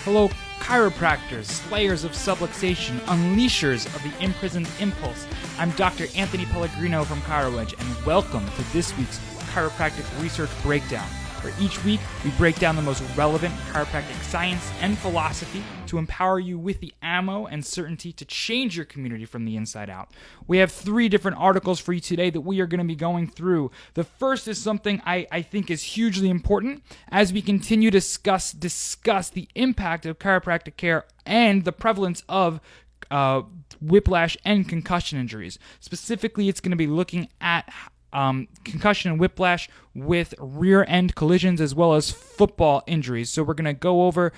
Hello, chiropractors, slayers of subluxation, unleashers of the imprisoned impulse. I'm Dr. Anthony Pellegrino from ChiroEdge, and welcome to this week's Chiropractic Research Breakdown, where each week we break down the most relevant chiropractic science and philosophy to empower you with the ammo and certainty to change your community from the inside out. We have 3 different articles for you today that we are going to be going through. The first is something I think is hugely important as we continue to discuss the impact of chiropractic care and the prevalence of whiplash and concussion injuries. Specifically, it's going to be looking at concussion and whiplash with rear end collisions as well as football injuries. So we're going to go over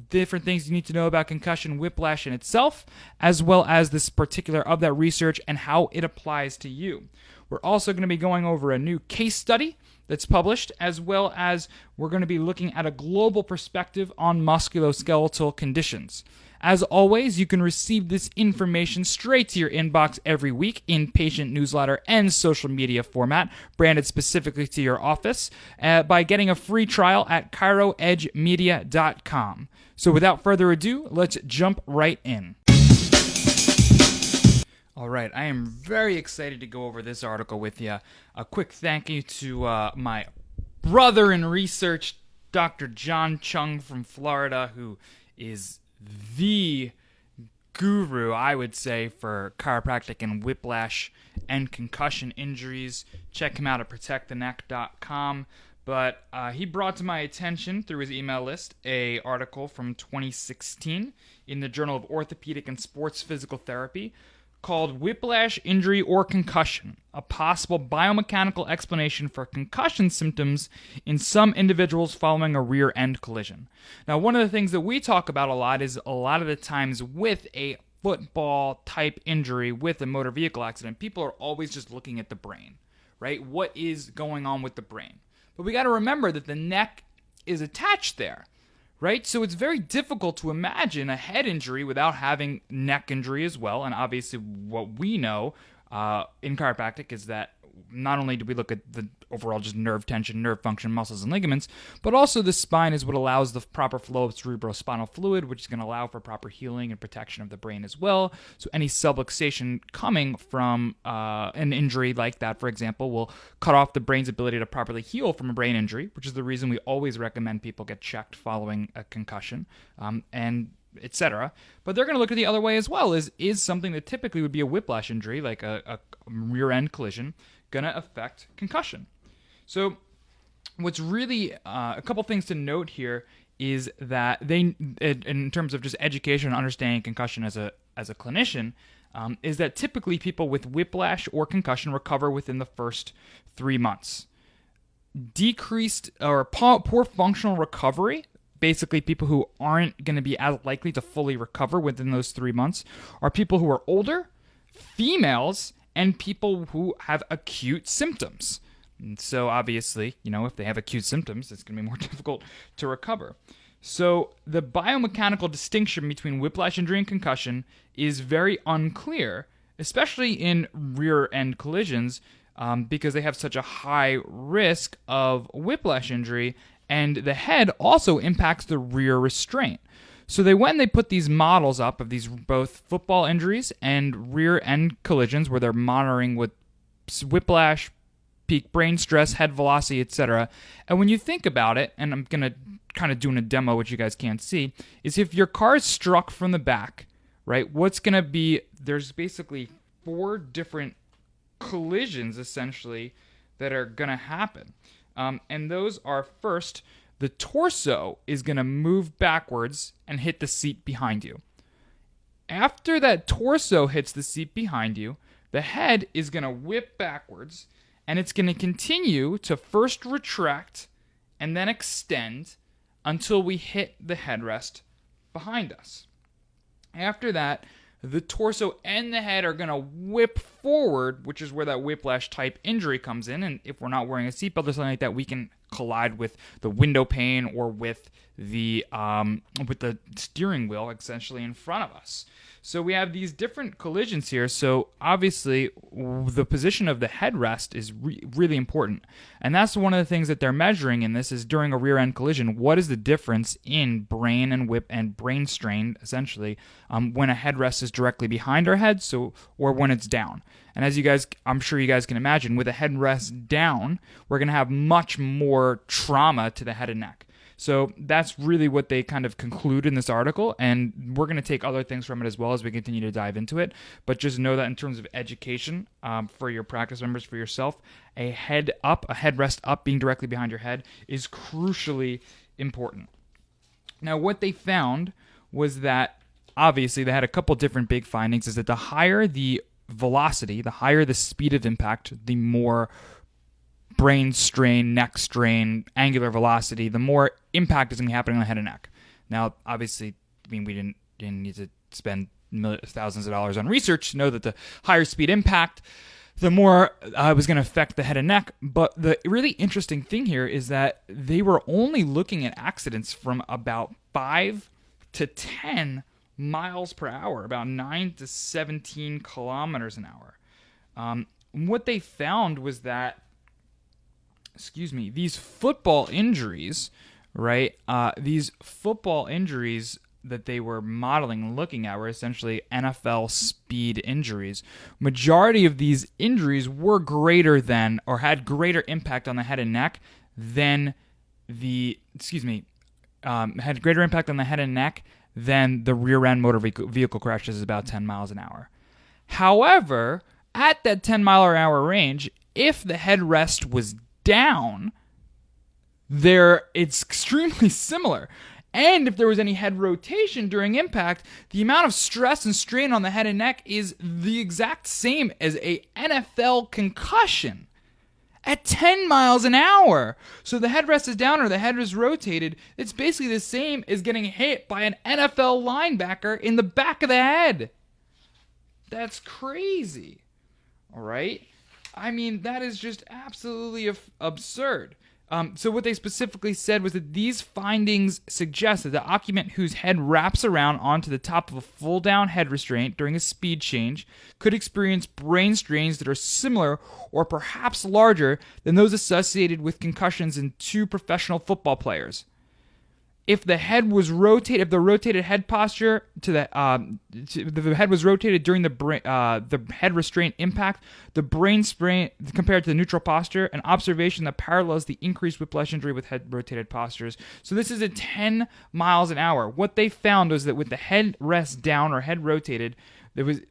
different things you need to know about concussion whiplash in itself, as well as this particular of that research and how it applies to you. We're also going to be going over a new case study that's published, as well as we're going to be looking at a global perspective on musculoskeletal conditions. As always, you can receive this information straight to your inbox every week in patient newsletter and social media format, branded specifically to your office, by getting a free trial at ChiroEdgeMedia.com. So without further ado, let's jump right in. All right, I am very excited to go over this article with you. A quick thank you to my brother in research, Dr. John Chung from Florida, who is the guru, I would say, for chiropractic and whiplash and concussion injuries. Check him out at protecttheneck.com. But he brought to my attention through his email list a article from 2016 in the Journal of Orthopedic and Sports Physical Therapy called Whiplash Injury or Concussion, a possible biomechanical explanation for concussion symptoms in some individuals following a rear end collision. Now, one of the things that we talk about a lot is a lot of the times with a football type injury with a motor vehicle accident, people are always just looking at the brain, right? What is going on with the brain? But we got to remember that the neck is attached there, right? So it's very difficult to imagine a head injury without having neck injury as well. And obviously what we know in chiropractic is that not only do we look at the overall just nerve tension, nerve function, muscles, and ligaments, but also the spine is what allows the proper flow of cerebrospinal fluid, which is going to allow for proper healing and protection of the brain as well. So any subluxation coming from an injury like that, for example, will cut off the brain's ability to properly heal from a brain injury, which is the reason we always recommend people get checked following a concussion, and etc. But they're going to look at the other way as well. Is something that typically would be a whiplash injury, like a rear end collision, going to affect concussion? So what's really a couple things to note here is that they, in terms of just education and understanding concussion as a clinician, is that typically people with whiplash or concussion recover within the first 3 months. Decreased or poor functional recovery, basically people who aren't going to be as likely to fully recover within those 3 months, are people who are older, females, and people who have acute symptoms. And so obviously, if they have acute symptoms, it's going to be more difficult to recover. So the biomechanical distinction between whiplash injury and concussion is very unclear, especially in rear end collisions, because they have such a high risk of whiplash injury, and the head also impacts the rear restraint. So they put these models up of these both football injuries and rear end collisions where they're monitoring with whiplash, peak brain stress, head velocity, etc. And when you think about it, and I'm going to kind of doing a demo which you guys can't see, is if your car is struck from the back, right, what's going to be, there's basically 4 different collisions essentially that are going to happen. And those are, first, the torso is going to move backwards and hit the seat behind you. After that torso hits the seat behind you, the head is going to whip backwards, and it's going to continue to first retract and then extend until we hit the headrest behind us. After that, the torso and the head are going to whip forward, which is where that whiplash type injury comes in. And if we're not wearing a seatbelt or something like that, we can collide with the window pane or with the steering wheel essentially in front of us. So we have these different collisions here. So obviously the position of the headrest is really important. And that's one of the things that they're measuring in this is during a rear end collision, what is the difference in brain and whip and brain strain essentially when a headrest is directly behind our head or when it's down. And as I'm sure you guys can imagine, with a headrest down, we're going to have much more trauma to the head and neck. So that's really what they kind of conclude in this article, and we're going to take other things from it as well as we continue to dive into it. But just know that in terms of education for your practice members, for yourself, a headrest up being directly behind your head is crucially important. Now, what they found was that, obviously, they had a couple different big findings, is that the higher the velocity, the higher the speed of impact, the more brain strain, neck strain, angular velocity, the more impact is going to be happening on the head and neck. Now, obviously, we didn't need to spend thousands of dollars on research to know that the higher speed impact, the more it was going to affect the head and neck. But the really interesting thing here is that they were only looking at accidents from about 5 to 10 miles per hour, about 9 to 17 kilometers an hour. What they found was that these football injuries, right? These football injuries that they were modeling and looking at were essentially NFL speed injuries. Majority of these injuries were greater than or had greater impact on the head and neck than had greater impact on the head and neck than the rear end motor vehicle crashes, about 10 miles an hour. However, at that 10 mile per hour range, if the headrest was down, it's extremely similar. And if there was any head rotation during impact, the amount of stress and strain on the head and neck is the exact same as a NFL concussion at 10 miles an hour. So the headrest is down or the head is rotated. It's basically the same as getting hit by an NFL linebacker in the back of the head. That's crazy. All right? I mean, that is just absolutely absurd. So what they specifically said was that these findings suggest that the occupant whose head wraps around onto the top of a full-down head restraint during a speed change could experience brain strains that are similar or perhaps larger than those associated with concussions in 2 professional football players. If the head was rotated, if the rotated head posture the head was rotated during the head restraint impact, the brain strain compared to the neutral posture, an observation that parallels the increased whiplash injury with head rotated postures. So this is at 10 miles an hour. What they found was that with the head rest down or head rotated,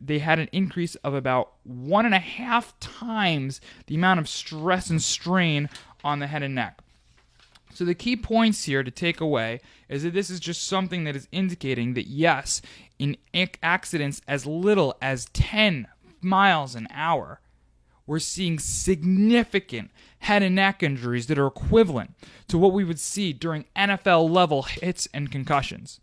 they had an increase of about 1.5 times the amount of stress and strain on the head and neck. So the key points here to take away is that this is just something that is indicating that yes, in accidents as little as 10 miles an hour, we're seeing significant head and neck injuries that are equivalent to what we would see during NFL level hits and concussions.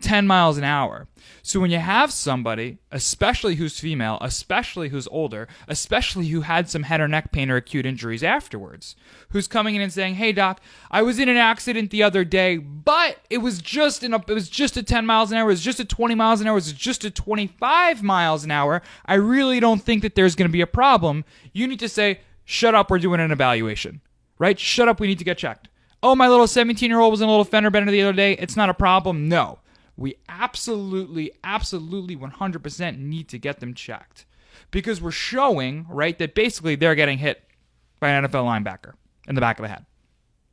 10 miles an hour. So when you have somebody, especially who's female, especially who's older, especially who had some head or neck pain or acute injuries afterwards, who's coming in and saying, "Hey doc, I was in an accident the other day, but it was just at 10 miles an hour, it was just at 20 miles an hour, it was just at 25 miles an hour. I really don't think that there's going to be a problem." You need to say, "Shut up, we're doing an evaluation." Right? Shut up, we need to get checked. "Oh, my little 17-year-old was in a little fender bender the other day, it's not a problem." No. We absolutely 100% need to get them checked because we're showing, right, that basically they're getting hit by an NFL linebacker in the back of the head.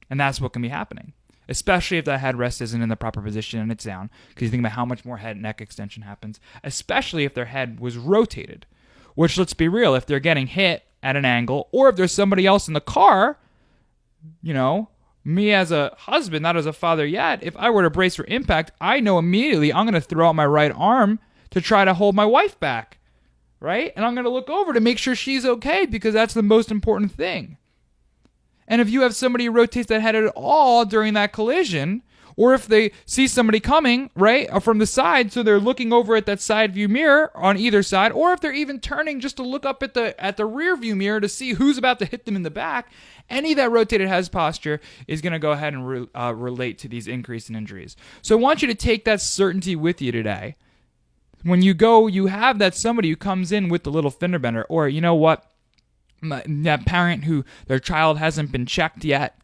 And that's what can be happening, especially if the headrest isn't in the proper position and it's down, because you think about how much more head and neck extension happens, especially if their head was rotated, which, let's be real, if they're getting hit at an angle or if there's somebody else in the car, me as a husband, not as a father yet, if I were to brace for impact, I know immediately I'm going to throw out my right arm to try to hold my wife back, right? And I'm going to look over to make sure she's okay because that's the most important thing. And if you have somebody who rotates that head at all during that collision, or if they see somebody coming, right, from the side, so they're looking over at that side view mirror on either side, or if they're even turning just to look up at the rear view mirror to see who's about to hit them in the back, any of that rotated head posture is going to go ahead and relate to these increase in injuries. So I want you to take that certainty with you today. When you go, you have that somebody who comes in with the little fender bender, or you know what, that parent who their child hasn't been checked yet,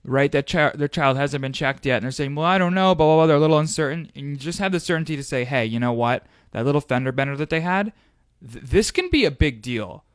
right? Their child hasn't been checked yet, and they're saying, well, I don't know, blah, blah, blah, they're a little uncertain. And you just have the certainty to say, hey, you know what? That little fender bender that they had, this can be a big deal.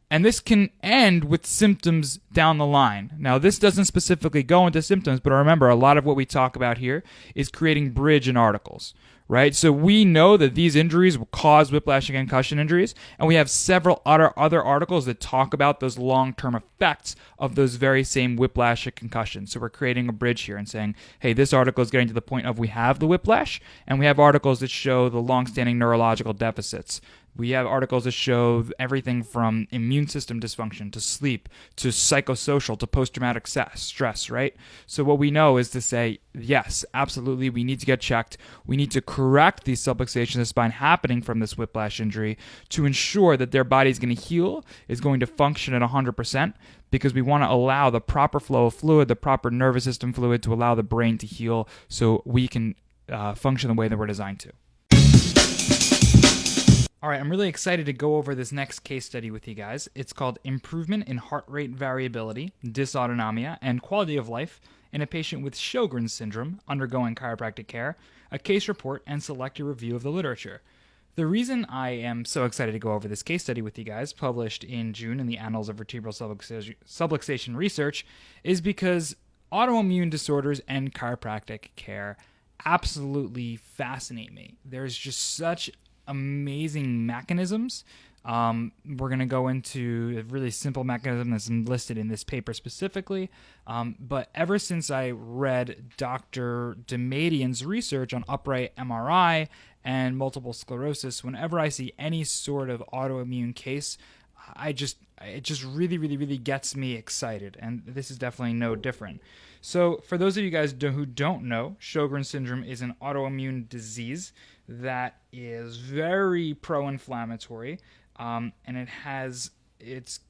And this can end with symptoms down the line. Now, this doesn't specifically go into symptoms, but remember, a lot of what we talk about here is creating bridge in articles, right? So we know that these injuries will cause whiplash and concussion injuries, and we have several other articles that talk about those long-term effects of those very same whiplash and concussion. So we're creating a bridge here and saying, hey, this article is getting to the point of we have the whiplash, and we have articles that show the long-standing neurological deficits. We have articles that show everything from immune system dysfunction to sleep to psychosocial to post-traumatic stress, right? So what we know is to say, yes, absolutely, we need to get checked. We need to correct these subluxations of the spine happening from this whiplash injury to ensure that their body is going to heal, is going to function at 100%, because we want to allow the proper flow of fluid, the proper nervous system fluid to allow the brain to heal so we can function the way that we're designed to. All right, I'm really excited to go over this next case study with you guys. It's called Improvement in Heart Rate Variability, Dysautonomia, and Quality of Life in a Patient with Sjogren Syndrome Undergoing Chiropractic Care, a Case Report, and Selected Review of the Literature. The reason I am so excited to go over this case study with you guys, published in June in the Annals of Vertebral Subluxation Research, is because autoimmune disorders and chiropractic care absolutely fascinate me. There's just such amazing mechanisms. We're going to go into a really simple mechanism that's listed in this paper specifically. But ever since I read Dr. Demadian's research on upright MRI and multiple sclerosis, whenever I see any sort of autoimmune case, it just really, really, really gets me excited. And this is definitely no different. So for those of you guys who don't know, Sjogren syndrome is an autoimmune disease that is very pro-inflammatory, and it's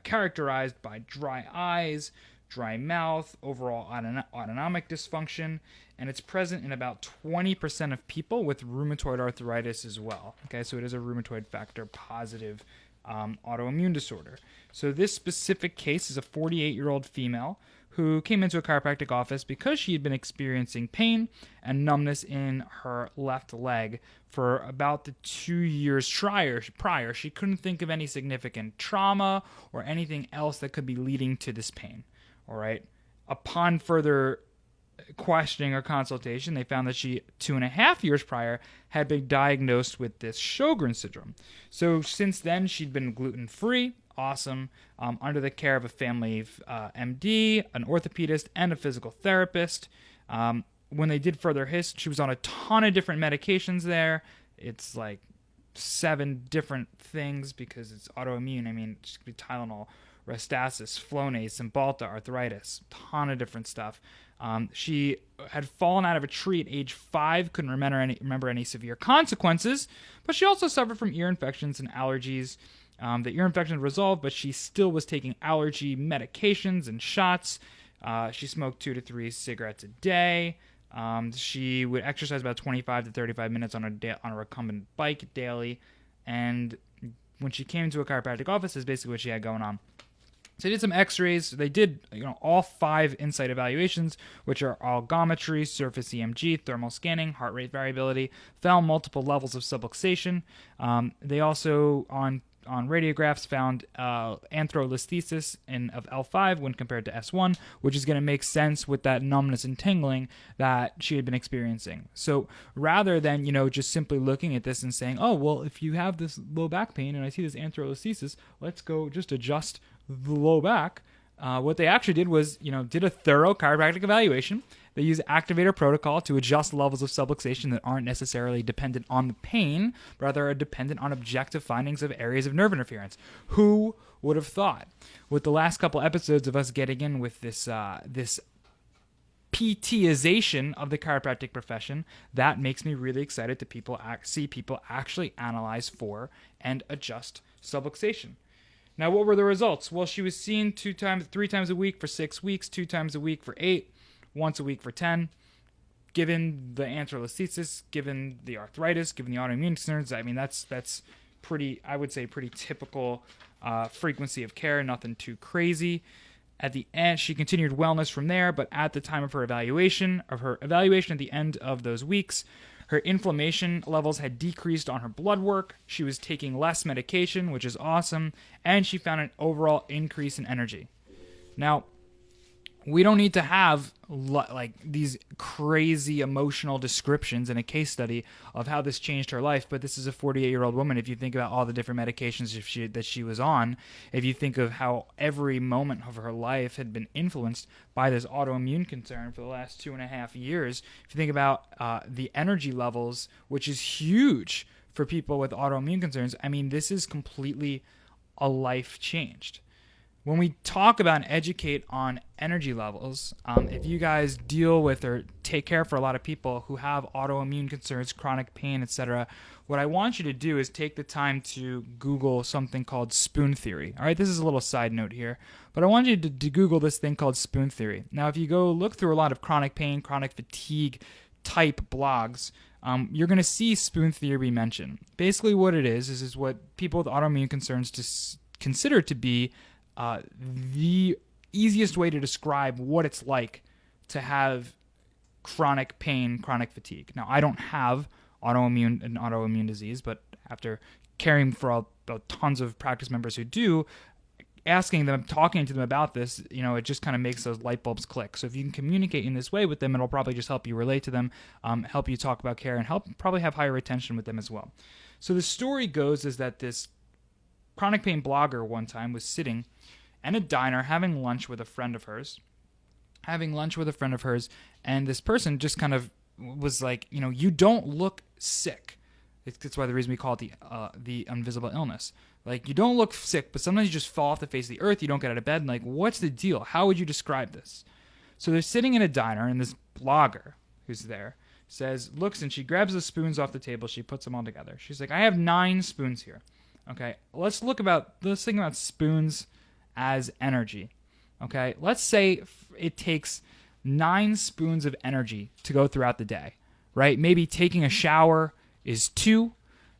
characterized by dry eyes, dry mouth, overall autonomic dysfunction, and it's present in about 20% of people with rheumatoid arthritis as well. Okay, so it is a rheumatoid factor positive autoimmune disorder. So this specific case is a 48-year-old female who came into a chiropractic office because she had been experiencing pain and numbness in her left leg for about the 2 years prior. She couldn't think of any significant trauma or anything else that could be leading to this pain. All right. Upon further questioning or consultation, they found that she, 2.5 years prior, had been diagnosed with this Sjogren syndrome. So since then, she'd been gluten-free, awesome, under the care of a family MD, an orthopedist, and a physical therapist. When they did further history, she was on a ton of different medications there. It's like 7 different things because it's autoimmune. I mean, it could be Tylenol, Restasis, Flonase, Cymbalta, arthritis, ton of different stuff. She had fallen out of a tree at age 5, couldn't remember any severe consequences, but she also suffered from ear infections and allergies. The ear infection resolved, but she still was taking allergy medications and shots. She smoked 2 to 3 cigarettes a day. She would exercise about 25 to 35 minutes on a recumbent bike daily. And when she came into a chiropractic office, is basically what she had going on. So they did some x-rays. They did all 5 insight evaluations, which are algometry, surface EMG, thermal scanning, heart rate variability, found multiple levels of subluxation. They also, on radiographs, found anthrolisthesis of L5 when compared to S1, which is going to make sense with that numbness and tingling that she had been experiencing. So rather than, just simply looking at this and saying, oh, well, if you have this low back pain and I see this anthrolisthesis, let's go just adjust the low back. What they actually did was, did a thorough chiropractic evaluation. They use activator protocol to adjust levels of subluxation that aren't necessarily dependent on the pain, but rather are dependent on objective findings of areas of nerve interference. Who would have thought? With the last couple episodes of us getting in with this PTization of the chiropractic profession, that makes me really excited to see people actually analyze for and adjust subluxation. Now, what were the results? Well, she was seen 3 times a week for 6 weeks, 2 times a week for 8, once a week for 10. Given the ankylolisthesis, given the arthritis, given the autoimmune concerns, I mean, that's pretty, I would say, pretty typical frequency of care, nothing too crazy. At the end, she continued wellness from there, but at the time of her evaluation at the end of those weeks, her inflammation levels had decreased on her blood work. She was taking less medication, which is awesome, and she found an overall increase in energy. Now, we don't need to have like these crazy emotional descriptions in a case study of how this changed her life, but this is a 48-year-old woman. If you think about all the different medications that she was on, if you think of how every moment of her life had been influenced by this autoimmune concern for the last 2.5 years, if you think about the energy levels, which is huge for people with autoimmune concerns, I mean, this is completely a life changed. When we talk about and educate on energy levels, if you guys deal with or take care for a lot of people who have autoimmune concerns, chronic pain, etc., what I want you to do is take the time to Google something called spoon theory. All right, this is a little side note here, but I want you to Google this thing called spoon theory. Now, if you go look through a lot of chronic pain, chronic fatigue type blogs, you're going to see spoon theory mentioned. Basically what it is what people with autoimmune concerns consider to be the easiest way to describe what it's like to have chronic pain, chronic fatigue. Now, I don't have autoimmune disease, but after caring for tons of practice members who do, asking them, talking to them about this, it just kind of makes those light bulbs click. So if you can communicate in this way with them, it'll probably just help you relate to them, help you talk about care, and help probably have higher retention with them as well. So the story goes is that this chronic pain blogger one time was sitting in a diner having lunch with a friend of hers, and this person just kind of was like, you don't look sick. That's why the reason we call it the invisible illness. Like, you don't look sick, but sometimes you just fall off the face of the earth, you don't get out of bed, and like, what's the deal? How would you describe this? So they're sitting in a diner, and this blogger who's there looks, and she grabs the spoons off the table, she puts them all together. She's like, I have 9 spoons here. Okay, let's think about spoons as energy. Okay, let's say it takes 9 spoons of energy to go throughout the day, right? Maybe taking a shower is 2,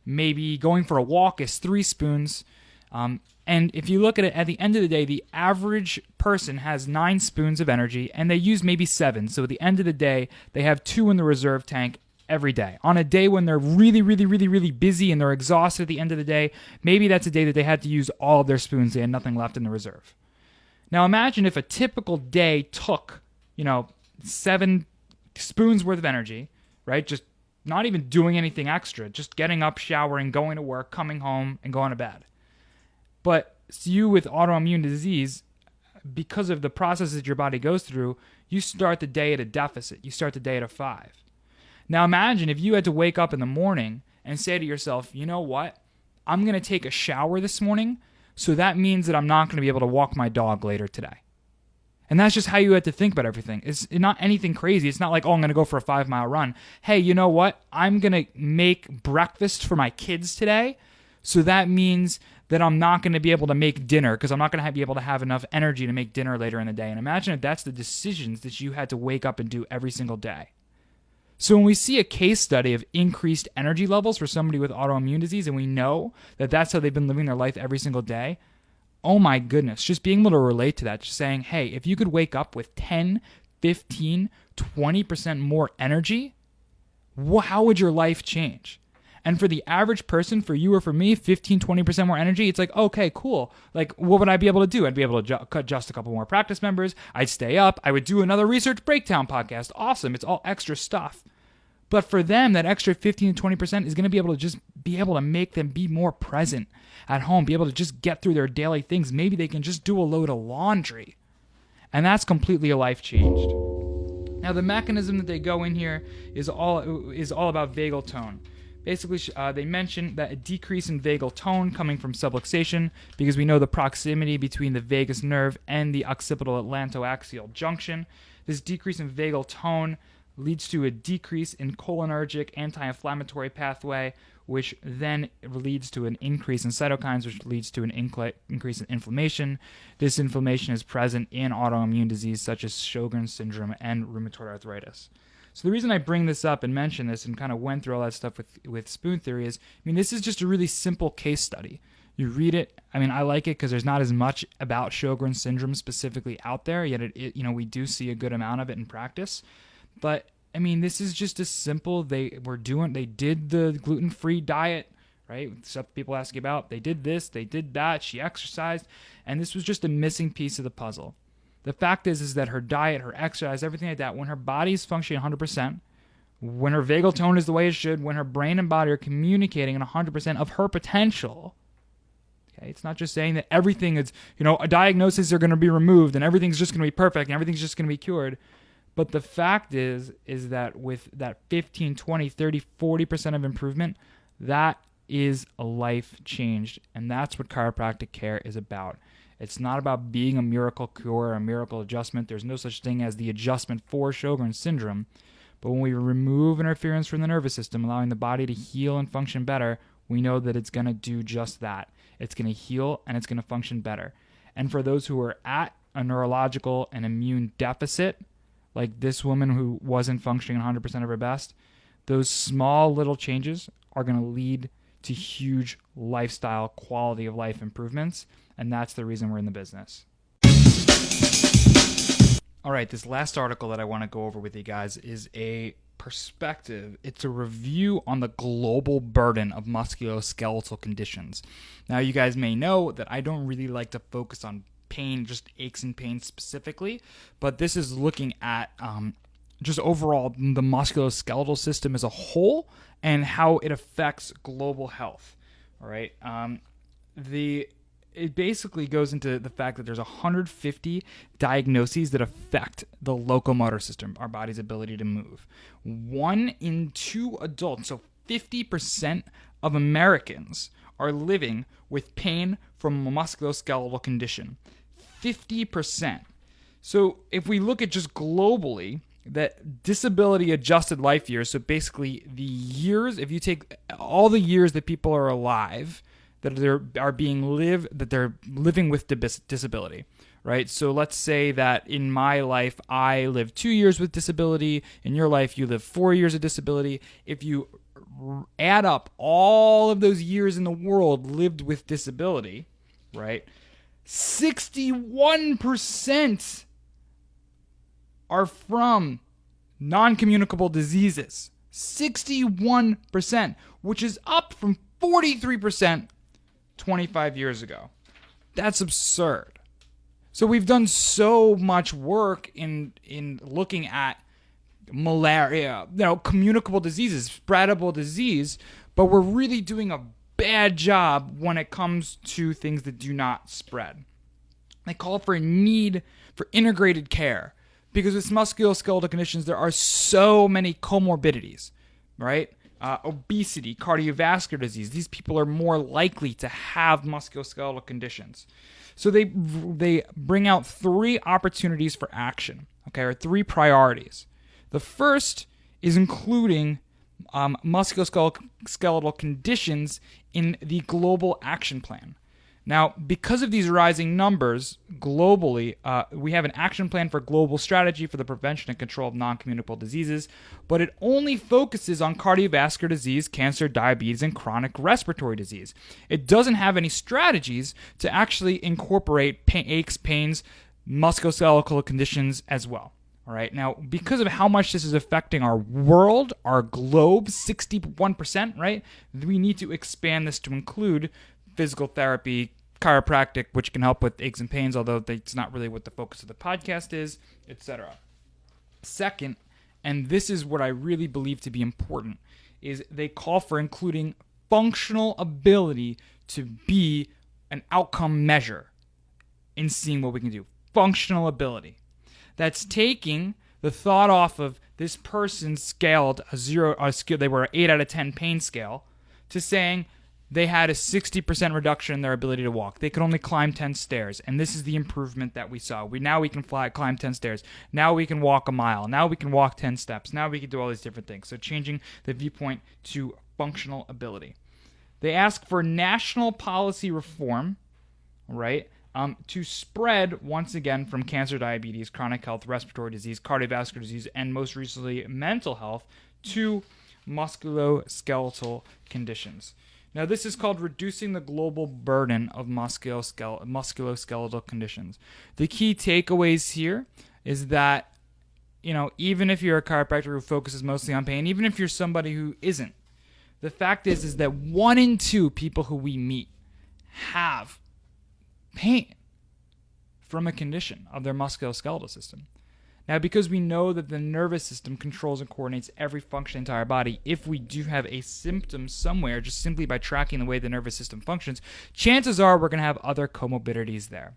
maybe going for a walk is 3 spoons. And if you look at it, at the end of the day, the average person has 9 spoons of energy, and they use maybe 7. So at the end of the day, they have 2 in the reserve tank every day. On a day when they're really, really, really, really busy and they're exhausted at the end of the day, maybe that's a day that they had to use all of their spoons. They had nothing left in the reserve. Now imagine if a typical day took, 7 spoons worth of energy, right? Just not even doing anything extra, just getting up, showering, going to work, coming home, and going to bed. But you with autoimmune disease, because of the process that your body goes through, you start the day at a deficit. You start the day at a 5. Now imagine if you had to wake up in the morning and say to yourself, you know what? I'm going to take a shower this morning, so that means that I'm not going to be able to walk my dog later today. And that's just how you had to think about everything. It's not anything crazy. It's not like, I'm going to go for a 5-mile run. Hey, you know what? I'm going to make breakfast for my kids today, so that means that I'm not going to be able to make dinner because I'm not going to be able to have enough energy to make dinner later in the day. And imagine if that's the decisions that you had to wake up and do every single day. So when we see a case study of increased energy levels for somebody with autoimmune disease, and we know that that's how they've been living their life every single day, oh my goodness, just being able to relate to that, just saying, hey, if you could wake up with 10, 15, 20% more energy, how would your life change? And for the average person, for you or for me, 15, 20% more energy, it's like, okay, cool. Like, what would I be able to do? I'd be able to adjust a couple more practice members. I'd stay up. I would do another research breakdown podcast. Awesome. It's all extra stuff. But for them, that extra 15 to 20% is going to be able to make them be more present at home, be able to just get through their daily things. Maybe they can just do a load of laundry. And that's completely a life changed. Now, the mechanism that they go in here is all about vagal tone. Basically, they mention that a decrease in vagal tone coming from subluxation, because we know the proximity between the vagus nerve and the occipital atlantoaxial junction. This decrease in vagal tone leads to a decrease in cholinergic anti-inflammatory pathway, which then leads to an increase in cytokines, which leads to an increase in inflammation. This inflammation is present in autoimmune disease such as Sjogren syndrome and rheumatoid arthritis. So the reason I bring this up and mention this and kind of went through all that stuff with spoon theory is, this is just a really simple case study. You read it. I like it because there's not as much about Sjogren syndrome specifically out there, yet we do see a good amount of it in practice. But this is just a simple. They did the gluten-free diet, right? Stuff people ask you about. They did this, they did that. She exercised, and this was just a missing piece of the puzzle. The fact is that her diet, her exercise, everything like that, when her body is functioning 100%, when her vagal tone is the way it should, when her brain and body are communicating at 100% of her potential. Okay, it's not just saying that everything is, a diagnosis are going to be removed and everything's just going to be perfect and everything's just going to be cured. But the fact is that with that 15, 20, 30, 40% of improvement, that is a life changed. And that's what chiropractic care is about. It's not about being a miracle cure or a miracle adjustment. There's no such thing as the adjustment for Sjogren syndrome. But when we remove interference from the nervous system, allowing the body to heal and function better, we know that it's going to do just that. It's going to heal and it's going to function better. And for those who are at a neurological and immune deficit, like this woman who wasn't functioning 100% of her best, those small little changes are going to lead to huge lifestyle quality of life improvements. And that's the reason we're in the business. All right, this last article that I want to go over with you guys is a perspective. It's a review on the global burden of musculoskeletal conditions. Now, you guys may know that I don't really like to focus on pain, just aches and pains specifically, but this is looking at just overall the musculoskeletal system as a whole and how it affects global health. All right. It basically goes into the fact that there's 150 diagnoses that affect the locomotor system, our body's ability to move. 1 in 2 adults, so 50% of Americans are living with pain from a musculoskeletal condition. 50%. So if we look at just globally, that disability adjusted life years, so basically the years, if you take all the years that people are alive, that they're living with disability, right? So let's say that in my life, I live 2 years with disability. In your life, you live 4 years of disability. If you add up all of those years in the world lived with disability, right? 61% are from non-communicable diseases. 61%, which is up from 43% 25 years ago. That's absurd. So we've done so much work in looking at malaria, communicable diseases, spreadable disease, but we're really doing a bad job when it comes to things that do not spread. They call for a need for integrated care because with musculoskeletal conditions, there are so many comorbidities, right? Obesity, cardiovascular disease. These people are more likely to have musculoskeletal conditions. So they bring out 3 opportunities for action, okay, or 3 priorities. The first is including musculoskeletal conditions in the global action plan. Now, because of these rising numbers globally, we have an action plan for global strategy for the prevention and control of non-communicable diseases, but it only focuses on cardiovascular disease, cancer, diabetes, and chronic respiratory disease. It doesn't have any strategies to actually incorporate aches, pains, musculoskeletal conditions as well. All right. Now, because of how much this is affecting our world, our globe, 61%, right? We need to expand this to include physical therapy, chiropractic, which can help with aches and pains, although that's not really what the focus of the podcast is, etc. Second, and this is what I really believe to be important, is they call for including functional ability to be an outcome measure in seeing what we can do. Functional ability. That's taking the thought off of this person scaled they were an 8 out of 10 pain scale, to saying they had a 60% reduction in their ability to walk. They could only climb 10 stairs, and this is the improvement that we saw. Now we can climb 10 stairs. Now we can walk a mile. Now we can walk 10 steps. Now we can do all these different things. So changing the viewpoint to functional ability. They ask for national policy reform, right, to spread, once again, from cancer, diabetes, chronic health, respiratory disease, cardiovascular disease, and most recently mental health, to musculoskeletal conditions. Now, this is called reducing the global burden of musculoskeletal conditions. The key takeaways here is that, even if you're a chiropractor who focuses mostly on pain, even if you're somebody who isn't, the fact is that 1 in 2 people who we meet have pain from a condition of their musculoskeletal system. Now, because we know that the nervous system controls and coordinates every function in the entire body, if we do have a symptom somewhere, just simply by tracking the way the nervous system functions, chances are we're going to have other comorbidities there.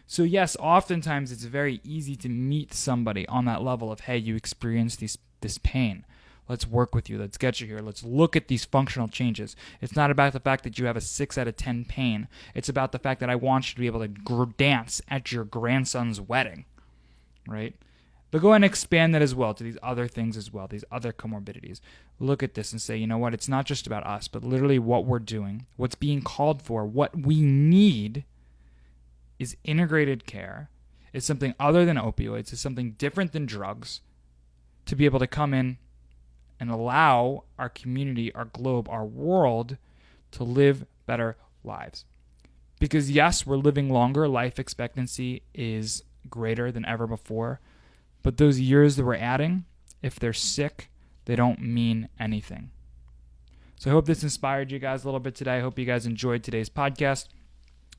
So yes, oftentimes it's very easy to meet somebody on that level of, hey, you experience this pain. Let's work with you. Let's get you here. Let's look at these functional changes. It's not about the fact that you have a 6 out of 10 pain. It's about the fact that I want you to be able to dance at your grandson's wedding, right? But go ahead and expand that as well to these other things as well, these other comorbidities. Look at this and say, you know what? It's not just about us, but literally what we're doing, what's being called for, what we need is integrated care. It's something other than opioids. It's something different than drugs to be able to come in and allow our community, our globe, our world to live better lives. Because yes, we're living longer. Life expectancy is greater than ever before. But those years that we're adding, if they're sick, they don't mean anything. So I hope this inspired you guys a little bit today. I hope you guys enjoyed today's podcast.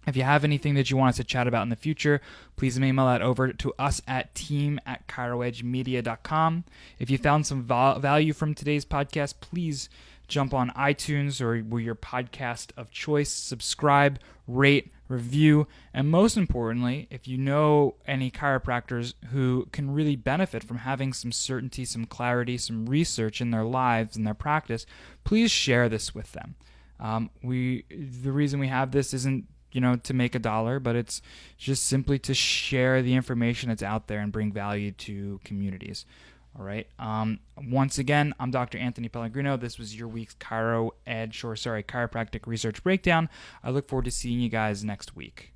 If you have anything that you want us to chat about in the future, please email that over to us at team@ChiroEdgeMedia.com. If you found some value from today's podcast, please jump on iTunes or your podcast of choice, subscribe, rate, review, and most importantly, if you know any chiropractors who can really benefit from having some certainty, some clarity, some research in their lives and their practice, please share this with them. The reason we have this isn't to make $1, but it's just simply to share the information that's out there and bring value to communities. All right. Once again, I'm Dr. Anthony Pellegrino. This was your week's Chiropractic Research Breakdown. I look forward to seeing you guys next week.